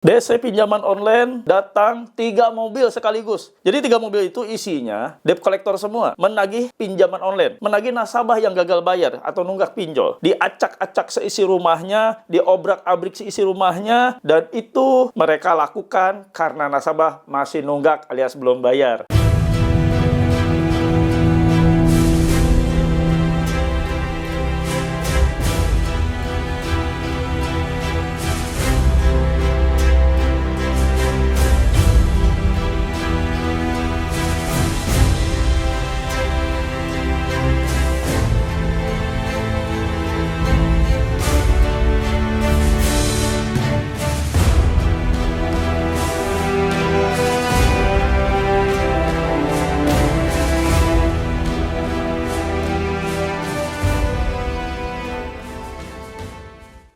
DC pinjaman online datang 3 mobil sekaligus. Jadi 3 mobil itu isinya debt collector semua, menagih pinjaman online, menagih nasabah yang gagal bayar atau nunggak pinjol, diacak-acak seisi rumahnya, diobrak-abrik seisi rumahnya, dan itu mereka lakukan karena nasabah masih nunggak alias belum bayar.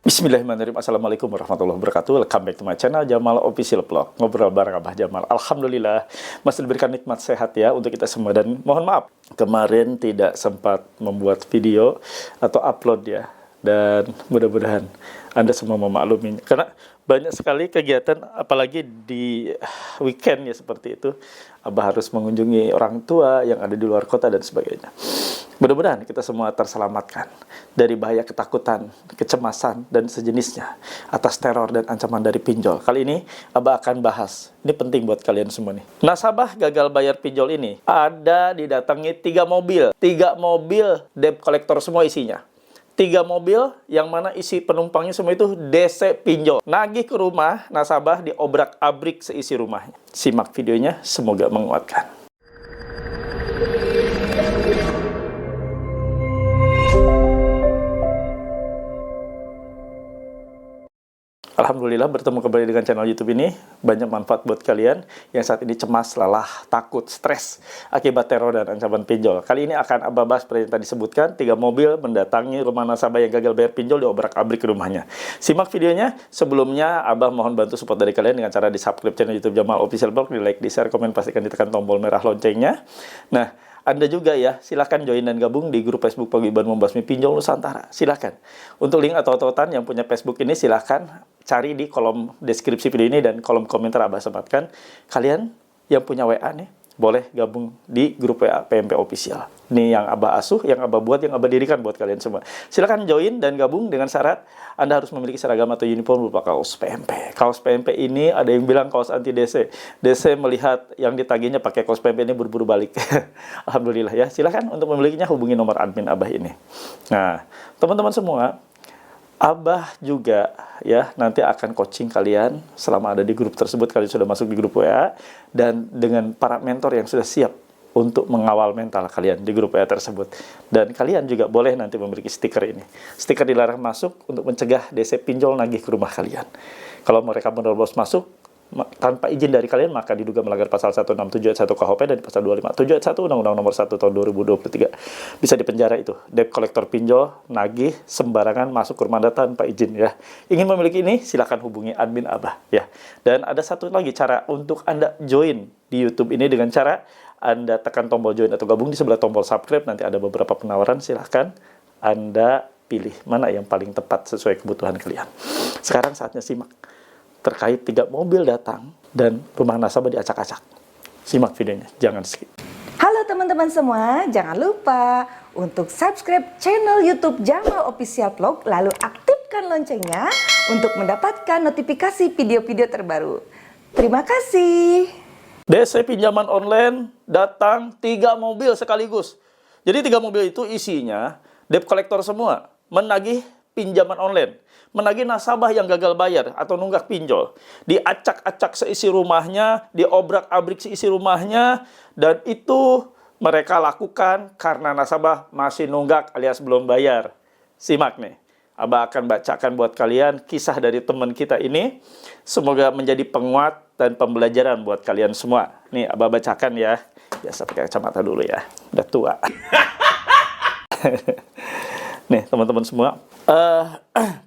Bismillahirrahmanirrahim. Assalamualaikum warahmatullahi wabarakatuh. Welcome back to my channel Jamal Official Vlog. Ngobrol bareng Abah Jamal. Alhamdulillah masih diberikan nikmat sehat ya untuk kita semua. Dan mohon maaf kemarin tidak sempat membuat video atau upload ya. Dan mudah-mudahan Anda semua memaklumi karena banyak sekali kegiatan, apalagi di weekend ya seperti itu. Abah harus mengunjungi orang tua yang ada di luar kota dan sebagainya. Mudah-mudahan kita semua terselamatkan dari bahaya ketakutan, kecemasan, dan sejenisnya atas teror dan ancaman dari pinjol. Kali ini Abah akan bahas, ini penting buat kalian semua nih. Nasabah gagal bayar pinjol ini ada didatangi 3 mobil. 3 mobil debt collector semua isinya. 3 mobil yang mana isi penumpangnya semua itu DC pinjol. Nagih ke rumah nasabah, diobrak-abrik seisi rumahnya. Simak videonya, semoga menguatkan. Alhamdulillah bertemu kembali dengan channel YouTube ini. Banyak manfaat buat kalian yang saat ini cemas, lelah, takut, stres akibat teror dan ancaman pinjol. Kali ini akan Abah bahas seperti yang tadi disebutkan. 3 mobil mendatangi rumah nasabah yang gagal bayar pinjol, diobrak-abrik ke rumahnya. Simak videonya. Sebelumnya Abah mohon bantu support dari kalian dengan cara di subscribe channel YouTube Jamal Official Vlog, di like, di share, komen, pastikan ditekan tombol merah loncengnya. Nah, Anda juga ya, silahkan join dan gabung di grup Facebook Paguyuban Membasmi Pinjol Nusantara. Silahkan. Untuk link atau tautan yang punya Facebook ini, silahkan cari di kolom deskripsi video ini dan kolom komentar Abah sematkan. Kalian yang punya WA nih, boleh gabung di grup WA PMP Official. Ini yang Abah asuh, yang Abah buat, yang Abah dirikan buat kalian semua. Silahkan join dan gabung dengan syarat Anda harus memiliki seragam atau uniform berupa kaos PMP. Kaos PMP ini ada yang bilang kaos anti DC. DC melihat yang ditagihnya pakai kaos PMP ini berburu balik. Alhamdulillah ya. Silahkan untuk memilikinya hubungi nomor admin Abah ini. Nah, teman-teman semua, Abah juga ya nanti akan coaching kalian selama ada di grup tersebut. Kalian sudah masuk di grup WA dan dengan para mentor yang sudah siap untuk mengawal mental kalian di grup WA tersebut. Dan kalian juga boleh nanti memiliki stiker ini. Stiker dilarang masuk untuk mencegah DC pinjol nagih ke rumah kalian. Kalau mereka menerobos masuk tanpa izin dari kalian, maka diduga melanggar pasal 167 ayat 1 KUHP dan pasal 257 ayat 1 Undang-Undang Nomor 1 Tahun 2023. Bisa dipenjara itu. Debt collector pinjol, nagih, sembarangan masuk ke rumah Anda tanpa izin ya. Ingin memiliki ini, silakan hubungi admin Abah ya. Dan ada satu lagi cara untuk Anda join di YouTube ini dengan cara Anda tekan tombol join atau gabung di sebelah tombol subscribe. Nanti ada beberapa penawaran, silahkan Anda pilih mana yang paling tepat sesuai kebutuhan kalian. Sekarang saatnya simak terkait 3 mobil datang dan rumah nasabah diacak-acak. Simak videonya, jangan skip. Halo teman-teman semua, jangan lupa untuk subscribe channel YouTube Jamal Official Vlog, lalu aktifkan loncengnya untuk mendapatkan notifikasi video-video terbaru. Terima kasih. DC pinjaman online datang 3 mobil sekaligus. Jadi 3 mobil itu isinya debt collector semua, menagih pinjaman online, menagih nasabah yang gagal bayar atau nunggak pinjol, diacak-acak seisi rumahnya, diobrak-abrik seisi rumahnya, dan itu mereka lakukan karena nasabah masih nunggak alias belum bayar. Simak nih, Abah akan bacakan buat kalian kisah dari teman kita ini. Semoga menjadi penguat dan pembelajaran buat kalian semua. Nih, Abah bacakan ya. Biasa pakai kacamata dulu ya, udah tua. Nih, teman-teman semua.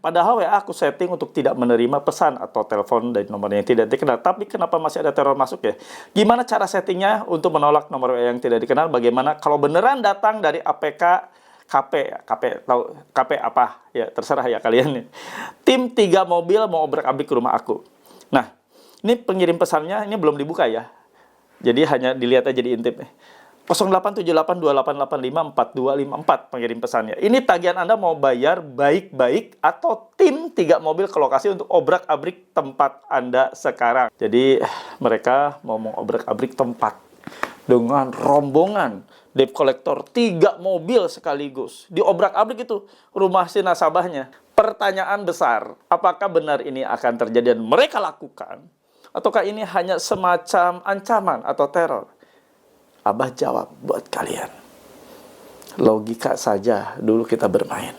Padahal WA aku setting untuk tidak menerima pesan atau telepon dari nomor yang tidak dikenal. Tapi kenapa masih ada teror masuk ya? Gimana cara settingnya untuk menolak nomor WA yang tidak dikenal? Bagaimana kalau beneran datang dari APK KP ya? Tahu KP apa? Ya, terserah ya kalian nih. Tim 3 mobil mau obrak-abrik ke rumah aku. Nah, ini pengirim pesannya ini belum dibuka ya. Jadi hanya dilihat aja diintip nih. 087828854254 pengirim pesannya. Ini tagihan Anda mau bayar baik-baik atau tim 3 mobil ke lokasi untuk obrak-abrik tempat Anda sekarang. Jadi mereka mau mengobrak-abrik tempat dengan rombongan debt collector 3 mobil sekaligus. Diobrak-abrik itu rumah si nasabahnya. Pertanyaan besar, apakah benar ini akan terjadi dan mereka lakukan? Ataukah ini hanya semacam ancaman atau teror? Abah jawab buat kalian. Logika saja dulu kita bermain.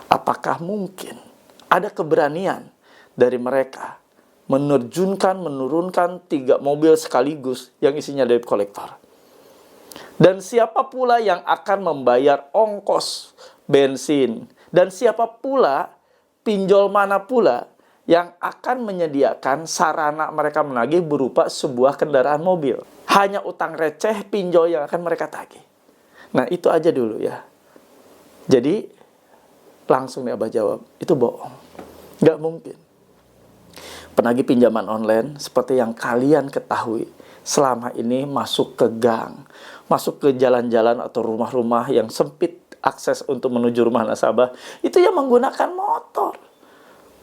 Apakah mungkin ada keberanian dari mereka menurunkan 3 mobil sekaligus yang isinya debt collector? Dan siapa pula yang akan membayar ongkos bensin? Dan siapa pula, pinjol mana pula yang akan menyediakan sarana mereka menagih berupa sebuah kendaraan mobil? Hanya utang receh pinjol yang akan mereka tagih. Nah, itu aja dulu ya. Jadi, langsung nih Abah jawab, itu bohong. Nggak mungkin. Penagih pinjaman online, seperti yang kalian ketahui, selama ini masuk ke gang, masuk ke jalan-jalan atau rumah-rumah yang sempit akses untuk menuju rumah nasabah, itu yang menggunakan motor.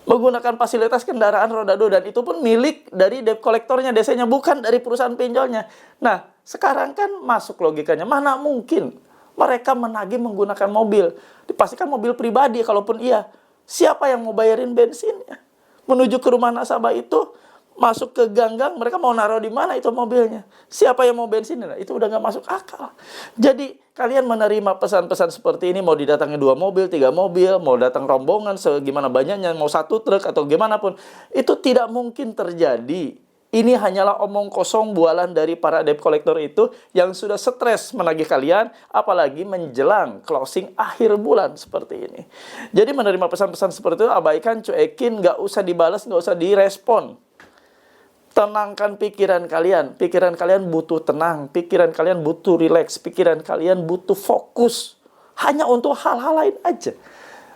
Menggunakan fasilitas kendaraan roda 2, dan itu pun milik dari debt collectornya, DC-nya, bukan dari perusahaan pinjolnya. Nah, sekarang kan masuk logikanya, mana mungkin mereka menagih menggunakan mobil? Dipastikan mobil pribadi, kalaupun iya. Siapa yang mau bayarin bensinnya? Menuju ke rumah nasabah itu, masuk ke gang-gang, mereka mau naruh di mana itu mobilnya? Siapa yang mau bensinnya? Itu udah nggak masuk akal. Jadi, kalian menerima pesan-pesan seperti ini, mau didatangi 2 mobil, 3 mobil, mau datang rombongan segimana banyaknya, mau 1 truk atau gimana pun, itu tidak mungkin terjadi. Ini hanyalah omong kosong bualan dari para debt collector itu yang sudah stres menagih kalian, apalagi menjelang closing akhir bulan seperti ini. Jadi menerima pesan-pesan seperti itu, abaikan, cuekin, nggak usah dibalas, nggak usah direspon. Tenangkan pikiran kalian. Pikiran kalian butuh tenang. Pikiran kalian butuh rileks. Pikiran kalian butuh fokus. Hanya untuk hal-hal lain aja.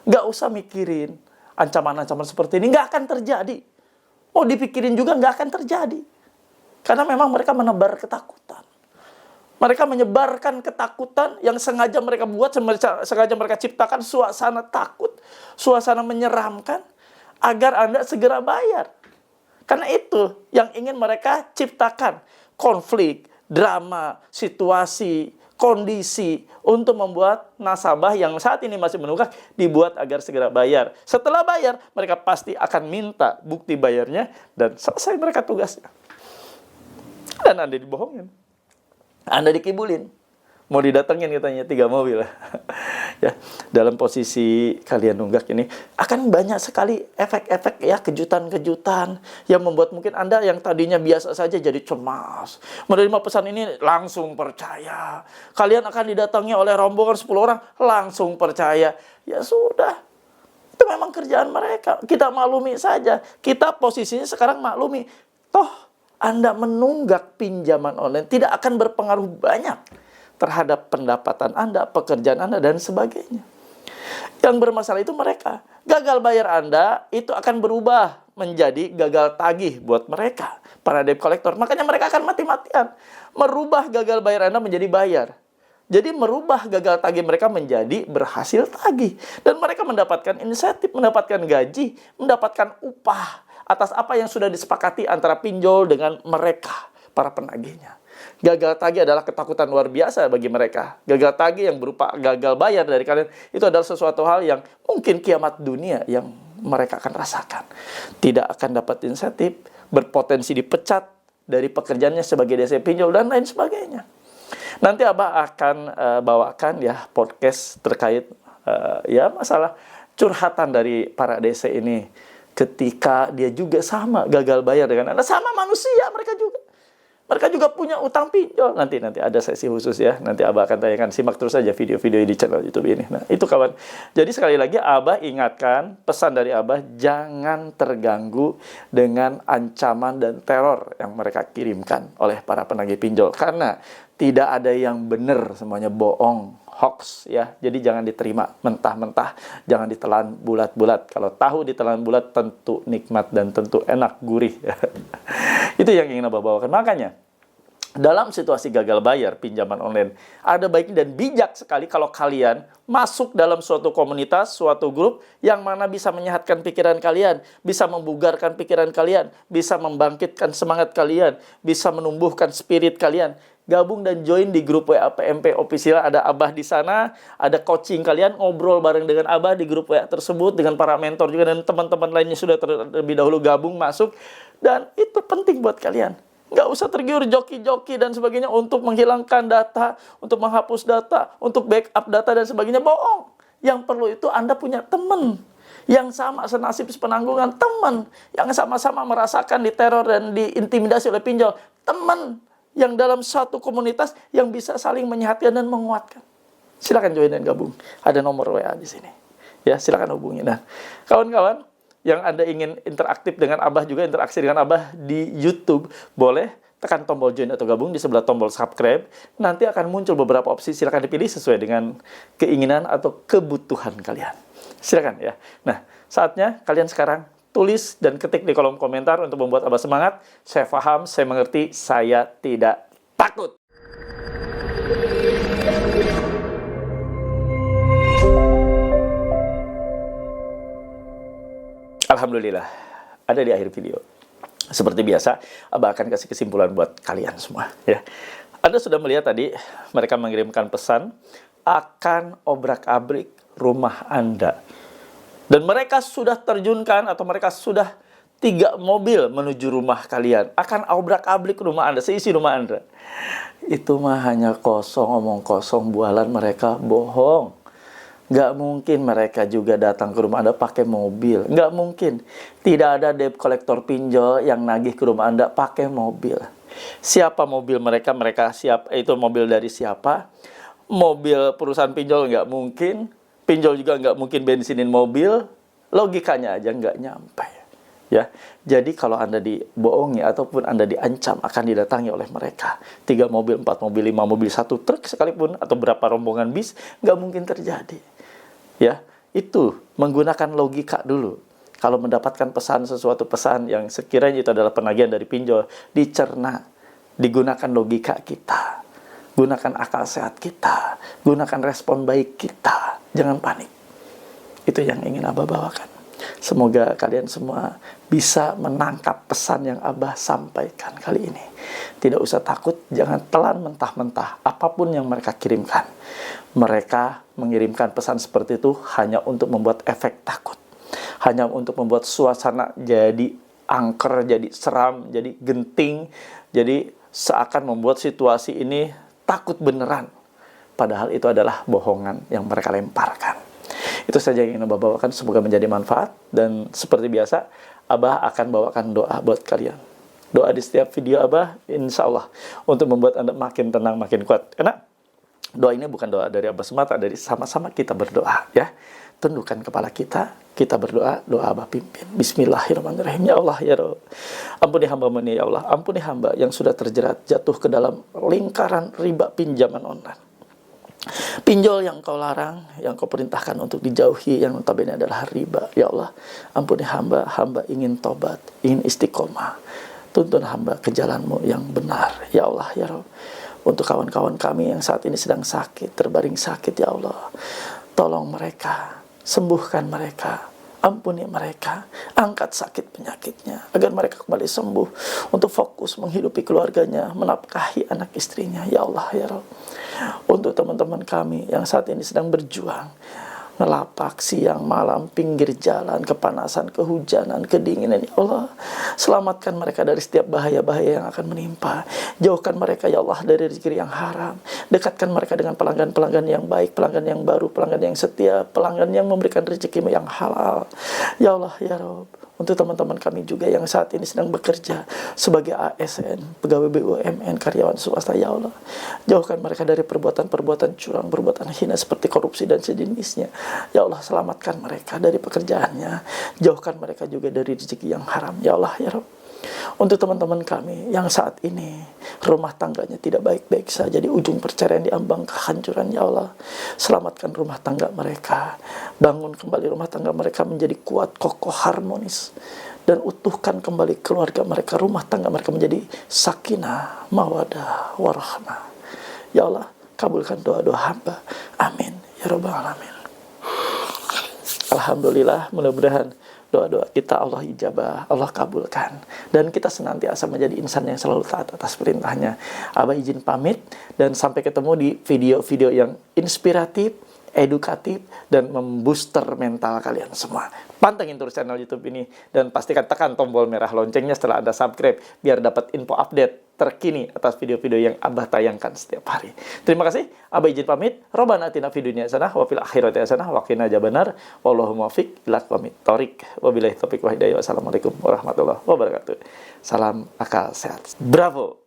Nggak usah mikirin ancaman-ancaman seperti ini. Nggak akan terjadi. Mau dipikirin juga nggak akan terjadi. Karena memang mereka menebar ketakutan. Mereka menyebarkan ketakutan yang sengaja mereka buat, sengaja mereka ciptakan suasana takut, suasana menyeramkan, agar Anda segera bayar. Karena itu yang ingin mereka ciptakan, konflik, drama, situasi, kondisi untuk membuat nasabah yang saat ini masih menunggak dibuat agar segera bayar. Setelah bayar, mereka pasti akan minta bukti bayarnya dan selesai mereka tugasnya. Dan Anda dibohongin. Anda dikibulin. Mau didatengin katanya 3 mobil. Ya, dalam posisi kalian nunggak ini akan banyak sekali efek-efek ya, kejutan-kejutan yang membuat mungkin Anda yang tadinya biasa saja jadi cemas. Menerima pesan ini langsung percaya. Kalian akan didatangi oleh rombongan 10 orang, langsung percaya. Ya sudah. Itu memang kerjaan mereka. Kita maklumi saja. Kita posisinya sekarang maklumi. Toh Anda menunggak pinjaman online tidak akan berpengaruh banyak terhadap pendapatan Anda, pekerjaan Anda, dan sebagainya. Yang bermasalah itu mereka. Gagal bayar Anda itu akan berubah menjadi gagal tagih buat mereka, para debt collector. Makanya mereka akan mati-matian merubah gagal bayar Anda menjadi bayar. Jadi merubah gagal tagih mereka menjadi berhasil tagih. Dan mereka mendapatkan insentif, mendapatkan gaji, mendapatkan upah atas apa yang sudah disepakati antara pinjol dengan mereka, para penagihnya. Gagal tagih adalah ketakutan luar biasa bagi mereka. Gagal tagih yang berupa gagal bayar dari kalian itu adalah sesuatu hal yang mungkin kiamat dunia yang mereka akan rasakan. Tidak akan dapat insentif, berpotensi dipecat dari pekerjaannya sebagai DC pinjol dan lain sebagainya. Nanti Abah akan bawakan ya podcast terkait ya masalah curhatan dari para DC ini ketika dia juga sama gagal bayar dengan Anda, sama manusia mereka juga. Mereka juga punya utang pinjol. Nanti ada sesi khusus ya. Nanti Abah akan tanyakan. Simak terus saja video-video di channel YouTube ini. Nah, itu kawan. Jadi sekali lagi Abah ingatkan, pesan dari Abah, jangan terganggu dengan ancaman dan teror yang mereka kirimkan oleh para penagih pinjol. Karena tidak ada yang benar, semuanya bohong, hoax ya. Jadi jangan diterima mentah-mentah, jangan ditelan bulat-bulat. Kalau tahu ditelan bulat tentu nikmat dan tentu enak gurih. Itu yang ingin Abah bawakan. Makanya dalam situasi gagal bayar pinjaman online, ada baiknya dan bijak sekali kalau kalian masuk dalam suatu komunitas, suatu grup yang mana bisa menyehatkan pikiran kalian, bisa membugarkan pikiran kalian, bisa membangkitkan semangat kalian, bisa menumbuhkan spirit kalian. Gabung dan join di grup WA PMP Official, ada Abah di sana, ada coaching kalian, ngobrol bareng dengan Abah di grup WA tersebut, dengan para mentor juga, dan teman-teman lainnya sudah terlebih dahulu gabung, masuk, dan itu penting buat kalian. Nggak usah tergiur joki-joki dan sebagainya untuk menghilangkan data, untuk menghapus data, untuk backup data dan sebagainya. Bohong. Yang perlu itu Anda punya teman yang sama senasib sepenanggungan, teman yang sama-sama merasakan diteror dan diintimidasi oleh pinjol, teman yang dalam satu komunitas yang bisa saling menyehatkan dan menguatkan. Silakan join dan gabung. Ada nomor WA di sini. Ya, silakan hubungi. Nah, kawan-kawan yang Anda ingin interaktif dengan Abah, juga interaksi dengan Abah di YouTube, boleh tekan tombol join atau gabung di sebelah tombol subscribe. Nanti akan muncul beberapa opsi, silakan dipilih sesuai dengan keinginan atau kebutuhan kalian. Silakan ya. Nah, saatnya kalian sekarang tulis dan ketik di kolom komentar untuk membuat Abah semangat. Saya paham, saya mengerti, saya tidak takut. Alhamdulillah, ada di akhir video. Seperti biasa, Abah akan kasih kesimpulan buat kalian semua. Ya. Anda sudah melihat tadi, mereka mengirimkan pesan akan obrak-abrik rumah Anda. Dan mereka sudah terjunkan atau mereka sudah 3 mobil menuju rumah kalian. Akan obrak-abrik rumah Anda, seisi rumah Anda. Itu mah hanya kosong, omong kosong, bualan mereka bohong. Nggak mungkin mereka juga datang ke rumah Anda pakai mobil. Nggak mungkin. Tidak ada debt collector pinjol yang nagih ke rumah Anda pakai mobil. Siapa mobil mereka? Mereka siapa? Itu mobil dari siapa? Mobil perusahaan pinjol nggak mungkin. Pinjol juga nggak mungkin bensinin mobil. Logikanya aja nggak nyampe. Ya, jadi kalau Anda dibohongi ataupun Anda diancam akan didatangi oleh mereka 3 mobil, 4 mobil, 5 mobil, 1 truk sekalipun, atau berapa rombongan bis, nggak mungkin terjadi. Ya, itu menggunakan logika dulu. Kalau mendapatkan pesan, sesuatu pesan yang sekiranya itu adalah penagihan dari pinjol, dicerna, digunakan logika kita, gunakan akal sehat kita, gunakan respon baik kita, jangan panik. Itu yang ingin Abah bawakan. Semoga kalian semua bisa menangkap pesan yang Abah sampaikan kali ini. Tidak usah takut, jangan telan mentah-mentah apapun yang mereka kirimkan. Mereka mengirimkan pesan seperti itu hanya untuk membuat efek takut. Hanya untuk membuat suasana jadi angker, jadi seram, jadi genting. Jadi seakan membuat situasi ini takut beneran. Padahal itu adalah bohongan yang mereka lemparkan. Itu saja yang ingin Abah bawakan, semoga menjadi manfaat. Dan seperti biasa, Abah akan bawakan doa buat kalian. Doa di setiap video Abah, insya Allah, untuk membuat Anda makin tenang, makin kuat. Karena doa ini bukan doa dari Abah semata, dari sama-sama kita berdoa. Ya, tundukkan kepala kita berdoa, doa Abah pimpin. Bismillahirrahmanirrahim. Ya Allah, ya Rabb, ampuni hamba-Mu ini, ya Allah. Ampuni hamba yang sudah terjerat, jatuh ke dalam lingkaran riba pinjaman online. Pinjol yang Kau larang, yang Kau perintahkan untuk dijauhi, yang notabene adalah riba. Ya Allah, ampuni hamba, hamba ingin tobat, ingin istiqomah. Tuntun hamba ke jalan-Mu yang benar. Ya Allah, ya Rabb. Untuk kawan-kawan kami yang saat ini sedang sakit, terbaring sakit, ya Allah, tolong mereka, sembuhkan mereka, ampuni mereka, angkat sakit penyakitnya, agar mereka kembali sembuh, untuk fokus menghidupi keluarganya, menafkahi anak istrinya. Ya Allah, ya Rabb. Untuk teman-teman kami yang saat ini sedang berjuang, ngelapak siang malam, pinggir jalan, kepanasan, kehujanan, kedinginan, ya Allah, selamatkan mereka dari setiap bahaya-bahaya yang akan menimpa. Jauhkan mereka, ya Allah, dari rezeki yang haram. Dekatkan mereka dengan pelanggan-pelanggan yang baik, pelanggan yang baru, pelanggan yang setia, pelanggan yang memberikan rezeki yang halal. Ya Allah, ya Rabb. Untuk teman-teman kami juga yang saat ini sedang bekerja sebagai ASN, pegawai BUMN, karyawan swasta, ya Allah, jauhkan mereka dari perbuatan-perbuatan curang, perbuatan hina seperti korupsi dan sejenisnya. Ya Allah, selamatkan mereka dari pekerjaannya, jauhkan mereka juga dari rezeki yang haram. Ya Allah, ya Rabb. Untuk teman-teman kami yang saat ini rumah tangganya tidak baik-baik saja, di ujung perceraian, diambang kehancuran. Ya Allah, selamatkan rumah tangga mereka, bangun kembali rumah tangga mereka menjadi kuat, kokoh, harmonis, dan utuhkan kembali keluarga mereka, rumah tangga mereka menjadi sakinah, mawadah, warahmah. Ya Allah, kabulkan doa-doa hamba. Amin ya rabbal alamin. Alhamdulillah, mudah-mudahan doa-doa kita Allah ijabah, Allah kabulkan. Dan kita senantiasa menjadi insan yang selalu taat atas perintahnya. Abah izin pamit, dan sampai ketemu di video-video yang inspiratif, edukatif, dan membooster mental kalian semua. Pantengin terus channel YouTube ini, dan pastikan tekan tombol merah loncengnya setelah Anda subscribe, biar dapat info update terkini atas video-video yang Abah tayangkan setiap hari. Terima kasih, Abah izin pamit. Robbana atina fid dunya hasanah wa fil akhirati hasanah wa qina adzabannar. Wallahu muwaffiq ila aqwamit thoriq. Wabillahi taufiq wa hidayah. Wassalamualaikum warahmatullahi wabarakatuh. Salam akal sehat. Bravo.